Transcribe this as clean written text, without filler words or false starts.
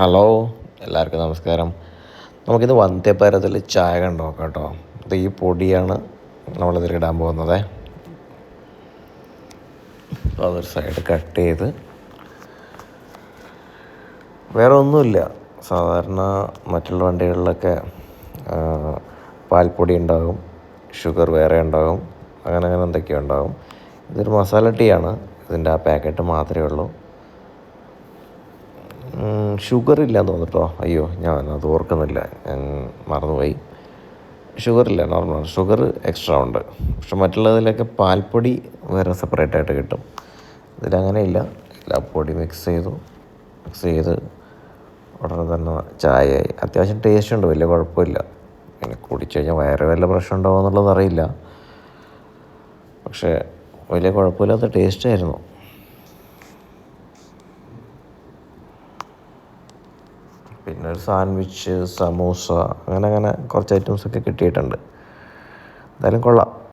Hello, എല്ലാവർക്കും നമസ്കാരം. നമുക്കിത് വന്ധ്യഭാരതിൽ ചായ കണ്ടു നോക്കാം കേട്ടോ. ഇത് ഈ പൊടിയാണ് നമ്മളിതിലിടാൻ പോകുന്നത്. അപ്പോൾ അതൊരു സൈഡ് കട്ട് ചെയ്ത്, വേറെ ഒന്നുമില്ല. സാധാരണ മറ്റുള്ള വണ്ടികളിലൊക്കെ പാൽപ്പൊടി ഉണ്ടാകും, ഷുഗർ വേറെ ഉണ്ടാകും, അങ്ങനെ എന്തൊക്കെയോ ഉണ്ടാകും. ഇതൊരു മസാല ടീ ആണ്. ഇതിൻ്റെ ആ പാക്കറ്റ് മാത്രമേ ഉള്ളൂ. ഷുഗർ ഇല്ലയെന്ന് തോന്നുന്നു കേട്ടോ. അയ്യോ, ഞാൻ അത് ഓർക്കുന്നില്ല, ഞാൻ മറന്നുപോയി. ഷുഗറില്ല, നോർമൽ ഷുഗർ എക്സ്ട്രാ ഉണ്ട്. പക്ഷെ മറ്റുള്ളതിലൊക്കെ പാൽപ്പൊടി വേറെ സെപ്പറേറ്റായിട്ട് കിട്ടും. ഇതിലങ്ങനെയില്ല. എല്ലാ പൊടി മിക്സ് ചെയ്ത് ഉടനെ തന്നെ ചായയായി. അത്യാവശ്യം ടേസ്റ്റ് ഉണ്ട്, വലിയ കുഴപ്പമില്ല. പിന്നെ കുടിച്ചു കഴിഞ്ഞാൽ വയറ് വല്ല പ്രശ്നം ഉണ്ടാവുമോ എന്നുള്ളത് അറിയില്ല. പക്ഷേ വലിയ കുഴപ്പമില്ലാത്ത ടേസ്റ്റായിരുന്നു. പിന്നെ ഒരു സാൻഡ്വിച്ച്, സമൂസ, അങ്ങനെ കുറച്ച് ഐറ്റംസൊക്കെ കിട്ടിയിട്ടുണ്ട്. എന്തായാലും കൊള്ളാം.